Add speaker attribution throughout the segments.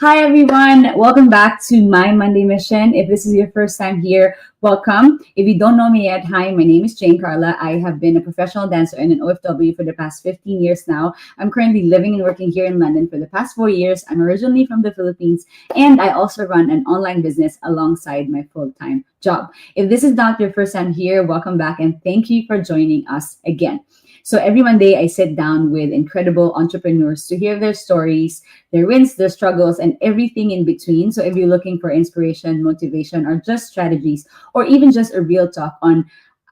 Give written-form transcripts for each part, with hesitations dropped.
Speaker 1: Hi, everyone. Welcome back to my Monday mission. If this is your first time here, welcome. If you don't know me yet, hi, my name is Jane Carla. I have been a professional dancer and an OFW for the past 15 years now. I'm currently living and working here in London for the past 4 years. I'm originally from the Philippines, and I also run an online business alongside my full time job. If this is not your first time here, welcome back and thank you for joining us again. So every Monday, I sit down with incredible entrepreneurs to hear their stories, their wins, their struggles, and everything in between. So if you're looking for inspiration, motivation, or just strategies, or even just a real talk on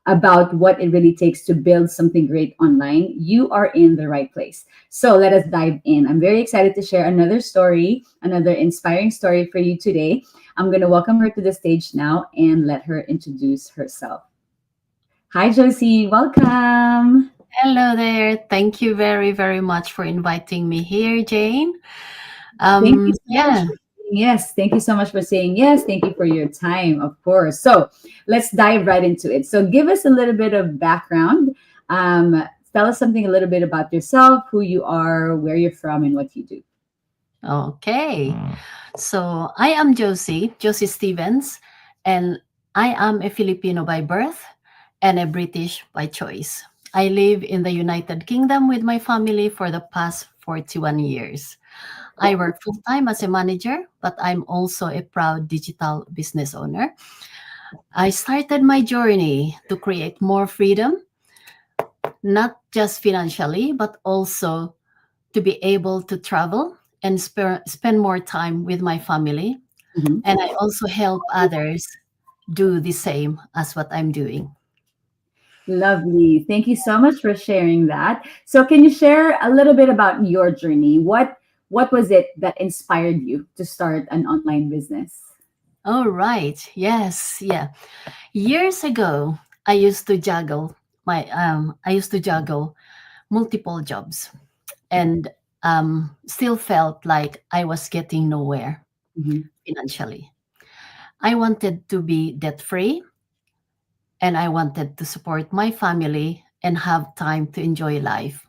Speaker 1: about what it really takes to build something great online, you are in the right place. So let us dive in. I'm very excited to share another story, another inspiring story for you today. I'm going to welcome her to the stage now and let her introduce herself. Hi, Josie. Welcome.
Speaker 2: Hello there. Thank you very, very much for inviting me here, Jane.
Speaker 1: Thank you so much
Speaker 2: Yeah.
Speaker 1: for saying yes. Thank you so much for saying yes. Thank you for your time, of course. So let's dive right into it. So give us a little bit of background. Tell us something a little bit about yourself, who you are, where you're from, and what you do.
Speaker 2: Okay. So I am Josie Stevens, and I am a Filipino by birth and a British by choice. I live in the United Kingdom with my family for the past 41 years. I work full time as a manager, but I'm also a proud digital business owner. I started my journey to create more freedom, not just financially, but also to be able to travel and spend more time with my family.
Speaker 1: Mhm.
Speaker 2: And I also help others do the same as what I'm doing.
Speaker 1: Lovely. Thank you so much for sharing that. So can you share a little bit about your journey? What was it that inspired you to start an online business?
Speaker 2: All right. Yes. Yeah. Years ago, I used to juggle multiple jobs and still felt like I was getting nowhere
Speaker 1: Mhm.
Speaker 2: financially. I wanted to be debt free and I wanted to support my family and have time to enjoy life.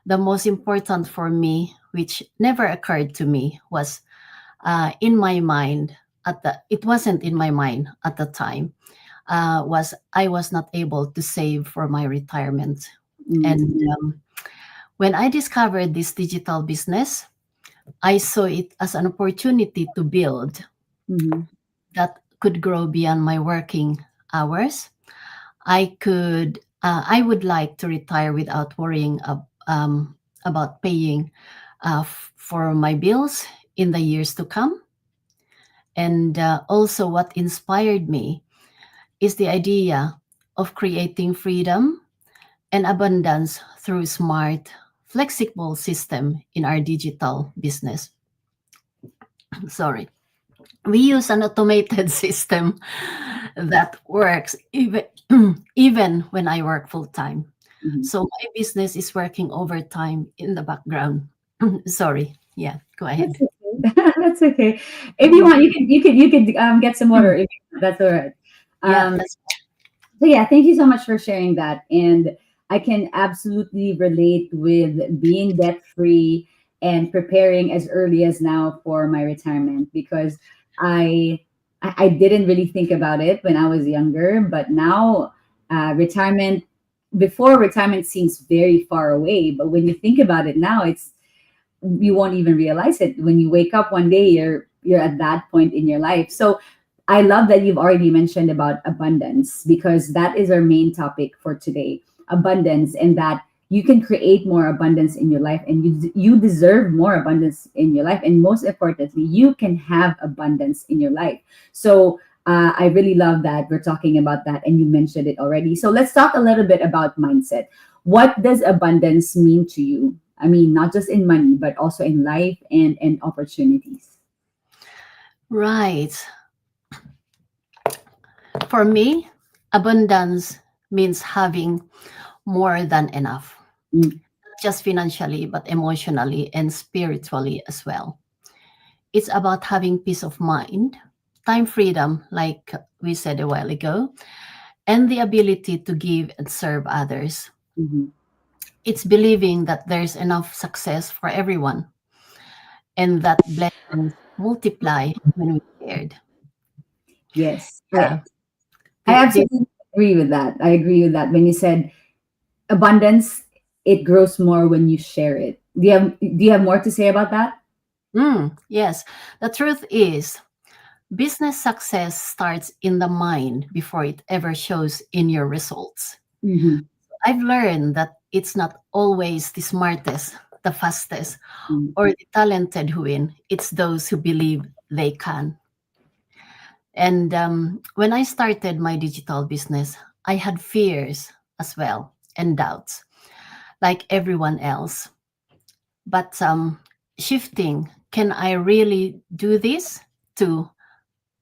Speaker 2: The most important for me, which never occurred to me, was in my mind it wasn't in my mind at the time, was I was not able to save for my retirement. And
Speaker 1: Mm.
Speaker 2: when I discovered this digital business, I saw it as an opportunity to build
Speaker 1: Mhm.
Speaker 2: that could grow beyond my working hours. I would like to retire without worrying about paying for my bills in the years to come. And also, what inspired me is the idea of creating freedom and abundance through smart, flexible system in our digital business. Sorry. We use an automated system that works even when I work full time.
Speaker 1: Mhm.
Speaker 2: So my business is working overtime in the background. Sorry. Yeah, go
Speaker 1: That's
Speaker 2: ahead.
Speaker 1: okay. That's okay. If you want, you could get some water. If that's all right.
Speaker 2: Yeah,
Speaker 1: Um,
Speaker 2: that's
Speaker 1: so yeah, thank you so much for sharing that. And I can absolutely relate with being debt free and preparing as early as now for my retirement because I I didn't really think about it when I was younger, but now retirement before retirement seems very far away, but when you think about it now, it's you won't even realize it when you wake up one day you're at that point in your life. So I love that you've already mentioned about abundance because that is our main topic for today, abundance, and that you can create more abundance in your life and you deserve more abundance in your life, and most importantly you can have abundance in your life. So I really love that we're talking about that and you mentioned it already. So let's talk a little bit about mindset. What does abundance mean to you? I mean, not just in money, but also in life and opportunities.
Speaker 2: right. For me, abundance means having more than enough.
Speaker 1: Mm.
Speaker 2: just financially, but emotionally and spiritually as well. It's about having peace of mind, time freedom, like we said a while ago, and the ability to give and serve others.
Speaker 1: Mhm.
Speaker 2: It's believing that there's enough success for everyone and that blessings multiply when we shared.
Speaker 1: Yes,
Speaker 2: Yeah.
Speaker 1: I
Speaker 2: This,
Speaker 1: absolutely agree with that. I agree with that when you said abundance, it grows more when you share it. Do you have more to say about that?
Speaker 2: yes. The truth is, business success starts in the mind before it ever shows in your results.
Speaker 1: Mm-hmm.
Speaker 2: I've learned that it's not always the smartest, the fastest,
Speaker 1: Mm-hmm.
Speaker 2: or the talented who win. It's those who believe they can. And when I started my digital business, I had fears as well and doubts, like everyone else. But shifting, can I really do this? To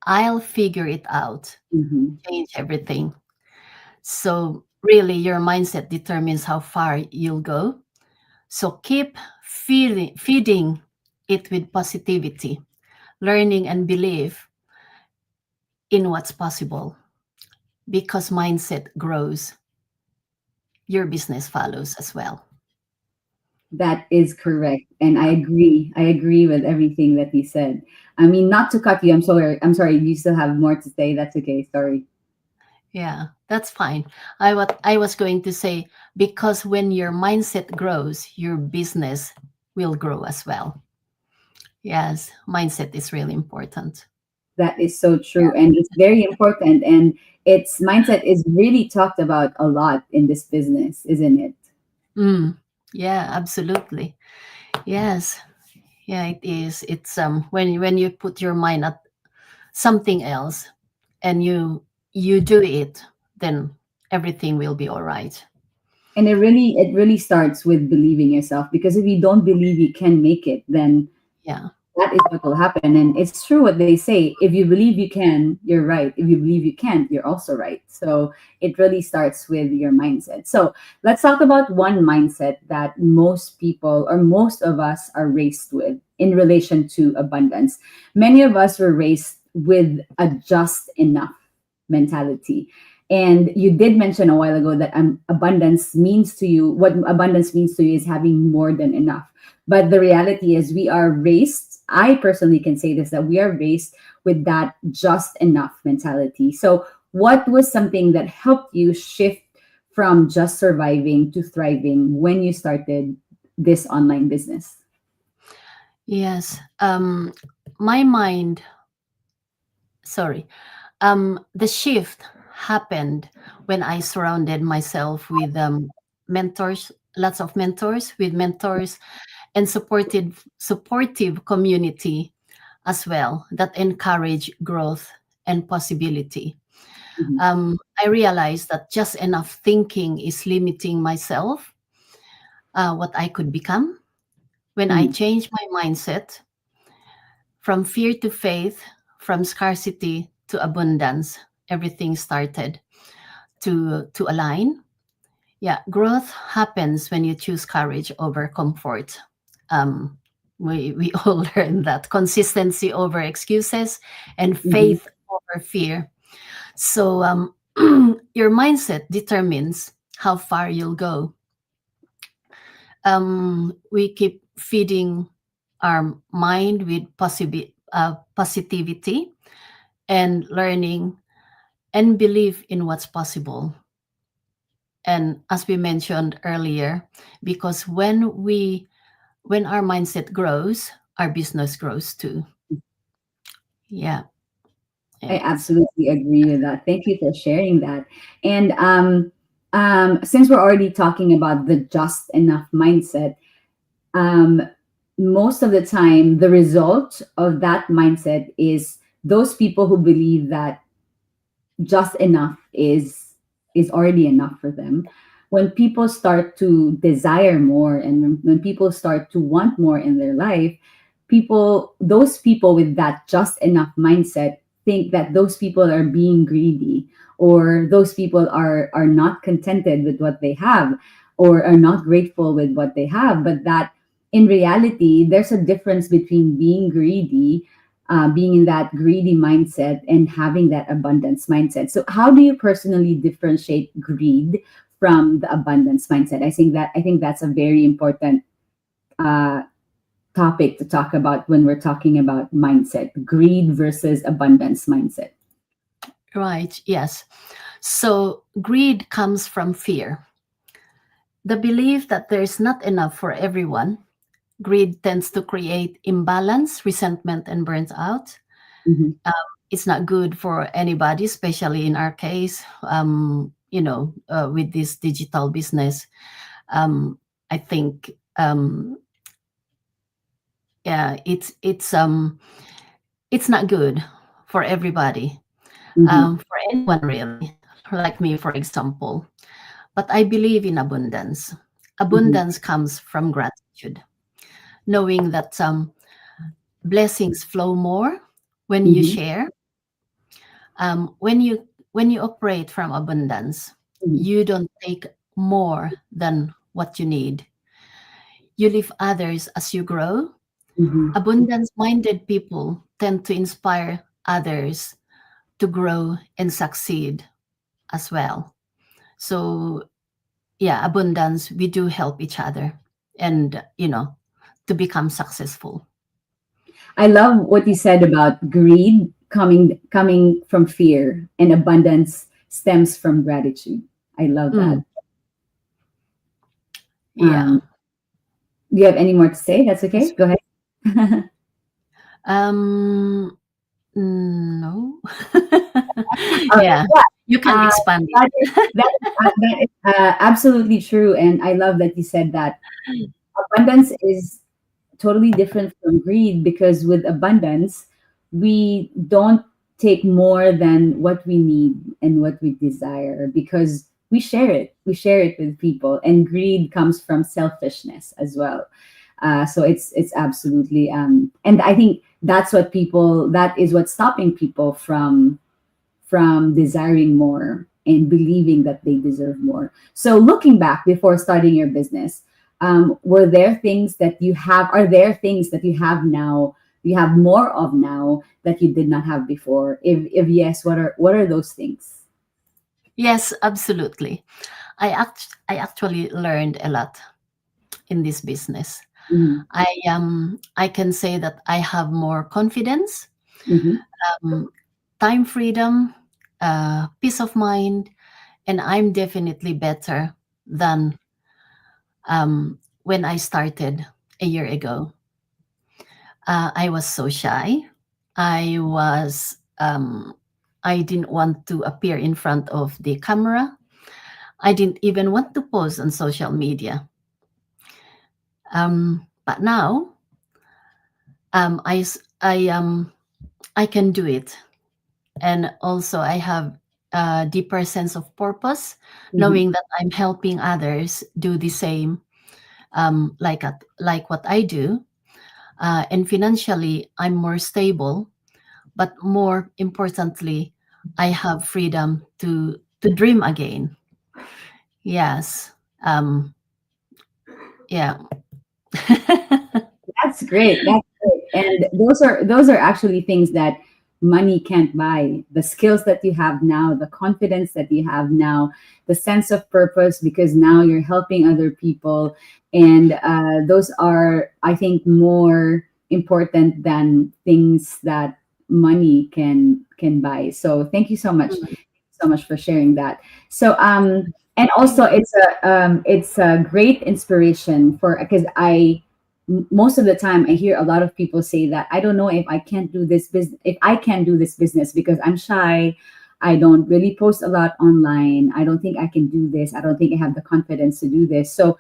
Speaker 2: I'll figure it out,
Speaker 1: Mm-hmm.
Speaker 2: change everything. So, really, your mindset determines how far you'll go. So, keep feeding it with positivity, learning and belief in what's possible. Because mindset grows, your business follows as well.
Speaker 1: That is correct. And I agree. I agree with everything that he said. I mean, not to cut you. I'm sorry. I'm sorry. You still have more to say. That's okay. Sorry.
Speaker 2: Yeah, that's fine. I was going to say, because when your mindset grows, your business will grow as well. Yes, mindset is really important.
Speaker 1: That is so true. And it's very important. And its mindset is really talked about a lot in this business, isn't it?
Speaker 2: Mm, yeah, absolutely. Yes. Yeah, it is. It's when you put your mind at something else and you do it, then everything will be all right.
Speaker 1: And it really starts with believing yourself, because if you don't believe you can make it, then
Speaker 2: Yeah.
Speaker 1: that is what will happen. And it's true what they say: if you believe you can, you're right; if you believe you can't, you're also right. So it really starts with your mindset. So let's talk about one mindset that most people, or most of us, are raised with in relation to abundance. Many of us were raised with a just enough mentality. And you did mention a while ago that abundance means to you, what abundance means to you is having more than enough. But the reality is, we are raised, I personally can say this, that we are raised with that just enough mentality. So, what was something that helped you shift from just surviving to thriving when you started this online business?
Speaker 2: Yes. My mind, sorry. The shift happened when I surrounded myself with mentors, lots of mentors, with mentors and supportive community as well that encourage growth and possibility.
Speaker 1: Mhm.
Speaker 2: I realized that just enough thinking is limiting myself, what I could become. When I
Speaker 1: Mm.
Speaker 2: changed my mindset from fear to faith, from scarcity to abundance, everything started to align. Yeah, growth happens when you choose courage over comfort. Um, we all learn that consistency over excuses and
Speaker 1: Mhm.
Speaker 2: faith over fear. So your mindset determines how far you'll go. We keep feeding our mind with positivity and learning and believe in what's possible. And as we mentioned earlier, because when our mindset grows, our business grows too. Yeah.
Speaker 1: I
Speaker 2: Yes.
Speaker 1: absolutely agree with that. Thank you for sharing that. And since we're already talking about the just enough mindset, um, most of the time, the result of that mindset is those people who believe that just enough is already enough for them. When people start to desire more, and when people start to want more in their life, those people with that just enough mindset think that those people are being greedy, or those people are not contented with what they have. or are not grateful with what they have, but that in reality there's a difference between being greedy, being in that greedy mindset, and having that abundance mindset. So how do you personally differentiate greed from the abundance mindset? I think that's a very important uh, topic to talk about when we're talking about mindset, greed versus abundance mindset.
Speaker 2: Right, yes. So greed comes from fear. The belief that there is not enough for everyone. Greed tends to create imbalance, resentment, and burnt out.
Speaker 1: Hmm.
Speaker 2: It's not good for anybody, especially in our case, with this digital business. I think, yeah, it's not good for everybody,
Speaker 1: Hmm.
Speaker 2: for anyone really, like me, for example. But I believe in abundance.
Speaker 1: Hmm.
Speaker 2: Abundance comes from gratitude, knowing that blessings flow more when you
Speaker 1: Hmm.
Speaker 2: share. When you operate from abundance,
Speaker 1: Hmm.
Speaker 2: you don't take more than what you need. You lift others as you grow.
Speaker 1: Hmm.
Speaker 2: Abundance minded people tend to inspire others to grow and succeed as well. So, yeah, abundance, we do help each other and, to become successful.
Speaker 1: I love what you said about greed coming from fear, and abundance stems from gratitude. I love that.
Speaker 2: Mm, yeah.
Speaker 1: Um, do you have any more to say? That's okay. Go ahead.
Speaker 2: Um, no.
Speaker 1: All right.
Speaker 2: Yeah,
Speaker 1: Yeah.
Speaker 2: you can expand
Speaker 1: That is absolutely true, and I love that you said that
Speaker 2: it.
Speaker 1: abundance is totally different from greed, because with abundance we don't take more than what we need and what we desire, because we share it with people, and greed comes from selfishness as well. So it's absolutely and I think that is what's stopping people from desiring more and believing that they deserve more. So, looking back before starting your business, are there things that you have more of now that you did not have before? If yes, what are those things?
Speaker 2: Yes, absolutely. I actually learned a lot in this business.
Speaker 1: Mm-hmm.
Speaker 2: I can say that I have more confidence,
Speaker 1: Mm-hmm.
Speaker 2: um, time freedom, peace of mind, and I'm definitely better than when I started a year ago. I was so shy. I was I didn't want to appear in front of the camera. I didn't even want to post on social media. But now I s- I can do it, and also I have a deeper sense of purpose,
Speaker 1: Mm-hmm.
Speaker 2: knowing that I'm helping others do the same, like what I do, and financially I'm more stable. But more importantly, I have freedom to dream again. Yes. Yeah.
Speaker 1: That's great. That's great. And those are actually things that money can't buy. The skills that you have now, the confidence that you have now, the sense of purpose, because now you're helping other people, and those are, I think, more important than things that money can buy. So thank you so much,
Speaker 2: Mm,
Speaker 1: so much for sharing that. So and also it's a great inspiration for, because most of the time I hear a lot of people say that I don't know if I can do this business because I'm shy. I don't really post a lot online. I don't think I can do this. I don't think I have the confidence to do this. So,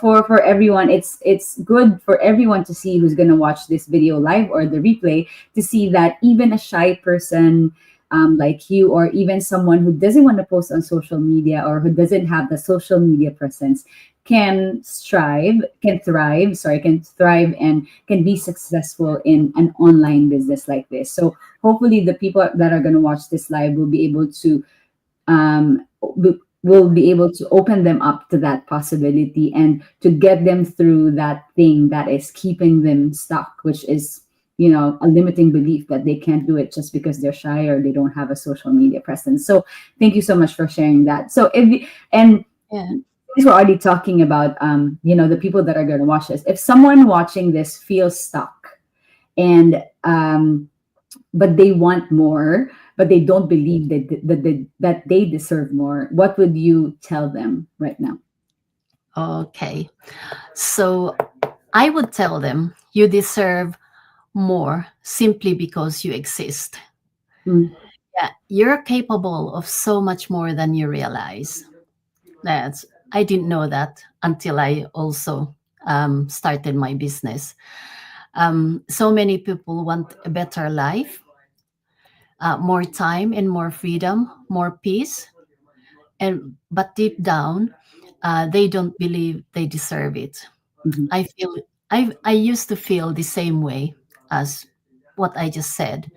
Speaker 1: for everyone, it's good for everyone to see, who's going to watch this video live or the replay, to see that even a shy person, like you, or even someone who doesn't want to post on social media, or who doesn't have the social media presence, can thrive and can be successful in an online business like this. So hopefully the people that are going to watch this live will be able to um, will be able to open them up to that possibility and to get them through that thing that is keeping them stuck, which is, a limiting belief that they can't do it just because they're shy or they don't have a social media presence. So thank you so much for sharing that. So and
Speaker 2: Yeah.
Speaker 1: since we're already talking about the people that are going to watch this, if someone watching this feels stuck and but they want more, but they don't believe that they deserve more, what would you tell them right now?
Speaker 2: Okay. So I would tell them you deserve more simply because you exist.
Speaker 1: Mm,
Speaker 2: Yeah, you're capable of so much more than you realize. That's I didn't know that until I also started my business. So many people want a better life, more time and more freedom, more peace, and but deep down, they don't believe they deserve it.
Speaker 1: mhm,
Speaker 2: I feel I used to feel the same way as what I just said.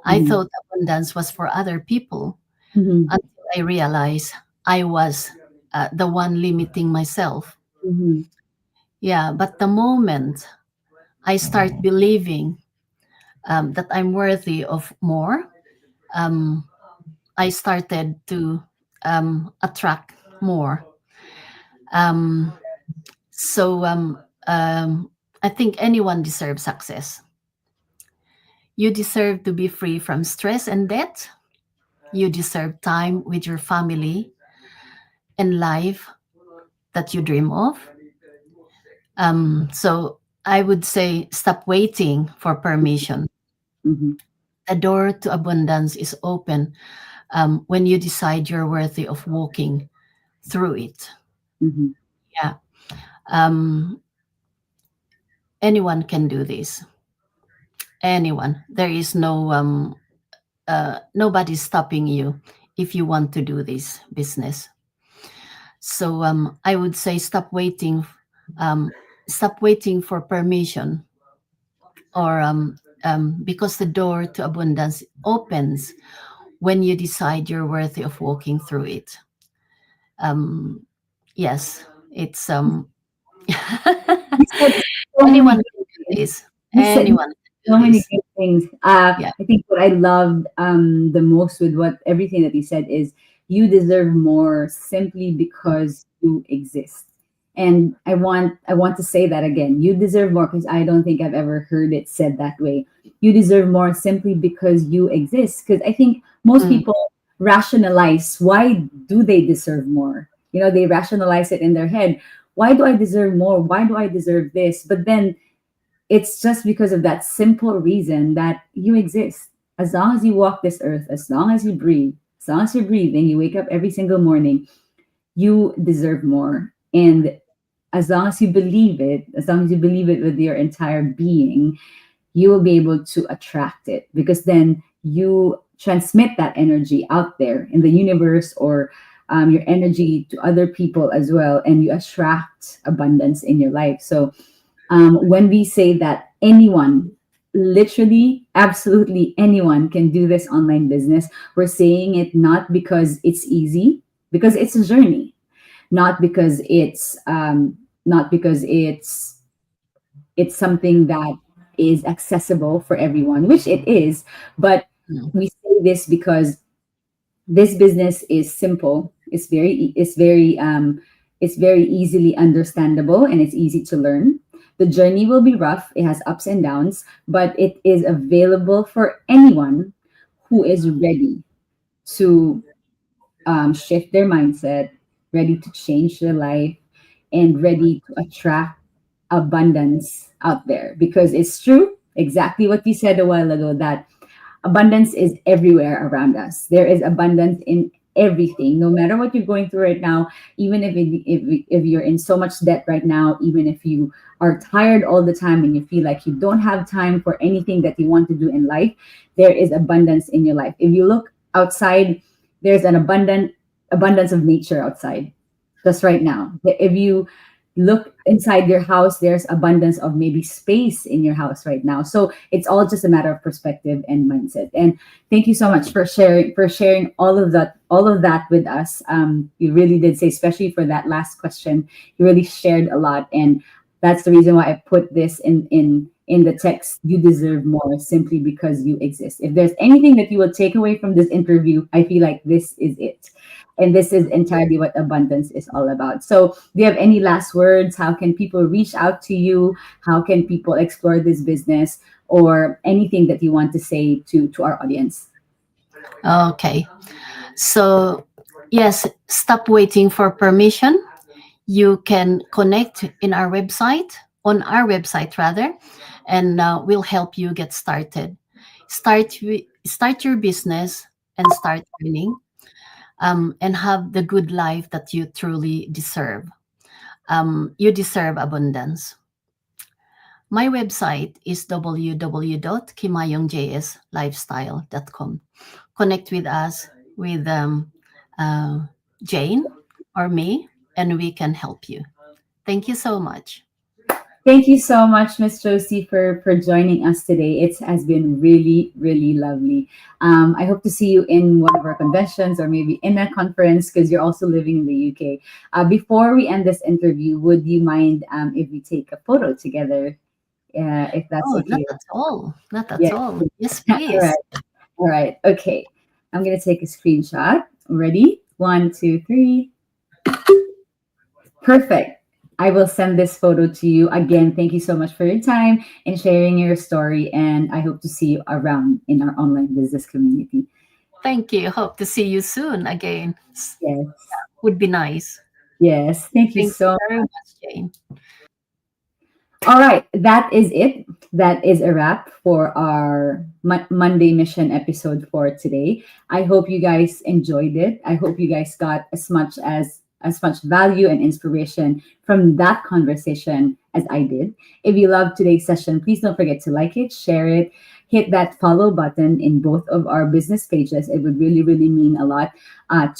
Speaker 2: I
Speaker 1: mhm,
Speaker 2: thought abundance was for other people
Speaker 1: mhm,
Speaker 2: until I realized I was the one limiting myself.
Speaker 1: mhm,
Speaker 2: Yeah, but the moment I start believing that I'm worthy of more, um, I started to attract more. Um, so I think anyone deserves success. You deserve to be free from stress and debt. You deserve time with your family and life that you dream of. So I would say stop waiting for permission.
Speaker 1: mhm,
Speaker 2: The door to abundance is open when you decide you're worthy of walking through it.
Speaker 1: mhm,
Speaker 2: Yeah. Um, anyone can do this. Anyone. There is nobody's stopping you if you want to do this business. So I would say um, stop waiting for permission, or because the door to abundance opens when you decide you're worthy of walking through it. Um, yes, it's
Speaker 1: You said so many
Speaker 2: anyone
Speaker 1: good
Speaker 2: can do
Speaker 1: things.
Speaker 2: this.
Speaker 1: You
Speaker 2: Anyone
Speaker 1: said
Speaker 2: can
Speaker 1: so
Speaker 2: do
Speaker 1: many
Speaker 2: this.
Speaker 1: good things.
Speaker 2: Yeah.
Speaker 1: I think what I loved the most with what everything that you said is you deserve more simply because you exist. And I want to say that again. You deserve more because I don't think I've ever heard it said that way. You deserve more simply because you exist. Because I think most
Speaker 2: Mm,
Speaker 1: people rationalize why do they deserve more. They rationalize it in their head. Why do I deserve more? Why do I deserve this? But then it's just because of that simple reason that you exist. As long as you walk this earth, as long as you're breathing, you wake up every single morning, you deserve more. And as long as you believe it with your entire being, you will be able to attract it because then you transmit that energy out there in the universe or your energy to other people as well, and you attract abundance in your life. So when we say that anyone, literally, absolutely anyone can do this online business, we're saying it not because it's easy, because it's a journey, not because it's something that is accessible for everyone, which it is. But
Speaker 2: mm,
Speaker 1: we say this because this business is simple. It's very easily understandable and it's easy to learn. The journey will be rough. It has ups and downs, but it is available for anyone who is ready to shift their mindset, ready to change their life, and ready to attract abundance out there. Because it's true, exactly what you said a while ago, that abundance is everywhere around us. There is abundance in everything, no matter what you're going through right now. Even if you're in so much debt right now, even if you are tired all the time and you feel like you don't have time for anything that you want to do in life, there is abundance in your life. If you look outside, there's an abundance of nature outside just right now. If you look inside your house, there's abundance of maybe space in your house right now. So it's all just a matter of perspective and mindset. And thank you so much for sharing all of that with us. You really did say, especially for that last question, you really shared a lot. And that's the reason why I put this in the text. You deserve more simply because you exist. If there's anything that you will take away from this interview, I feel like this is it. And this is entirely what abundance is all about. So, do you have any last words? How can people reach out to you? How can people explore this business, or anything that you want to say to our audience?
Speaker 2: Okay. So, yes, stop waiting for permission. You can connect in our website, on our website rather, and we'll help you get started. Start your business and start earning, and have the good life that you truly deserve. You deserve abundance. My website is www.kimayongjslifestyle.com. Connect with us with uh, Jane or me, and we can help you. Thank you so much.
Speaker 1: Thank you so much, Miss Josie, for joining us today. It has been really, really lovely. I hope to see you in one of our conventions or maybe in a conference because you're also living in the UK. Before we end this interview, would you mind if we take a photo together, if that's
Speaker 2: Oh, not
Speaker 1: okay?
Speaker 2: at all. Not at
Speaker 1: Yeah.
Speaker 2: all. Yes,
Speaker 1: All
Speaker 2: please.
Speaker 1: right. All right. Okay. I'm going to take a screenshot. Ready? One, two, three. Perfect. I will send this photo to you. Again, thank you so much for your time and sharing your story. And I hope to see you around in our online business community.
Speaker 2: Thank you. Hope to see you soon again.
Speaker 1: Yes.
Speaker 2: Would be nice.
Speaker 1: Yes. Thank you
Speaker 2: Thank you
Speaker 1: so.
Speaker 2: very much, Jane.
Speaker 1: All right, that is it. That is a wrap for our Monday mission episode for today. I hope you guys enjoyed it. I hope you guys got as much value and inspiration from that conversation as I did. If you loved today's session, please don't forget to like it, share it, hit that follow button in both of our business pages. It would really, really mean a lot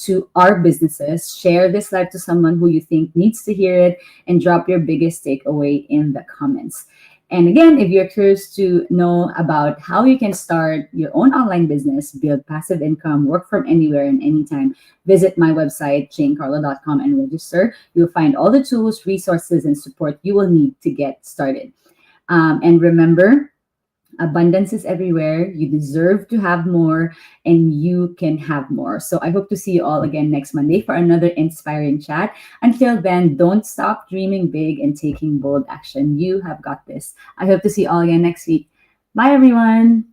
Speaker 1: to our businesses. Share this live to someone who you think needs to hear it and drop your biggest takeaway in the comments. And again, if you're curious to know about how you can start your own online business, build passive income, work from anywhere and anytime, visit my website, janecarla.com, and register. You'll find all the tools, resources, and support you will need to get started. And remember, abundance is everywhere. You deserve to have more and you can have more. So I hope to see you all again next Monday for another inspiring chat. Until then, don't stop dreaming big and taking bold action. You have got this. I hope to see you all again next week. Bye, everyone.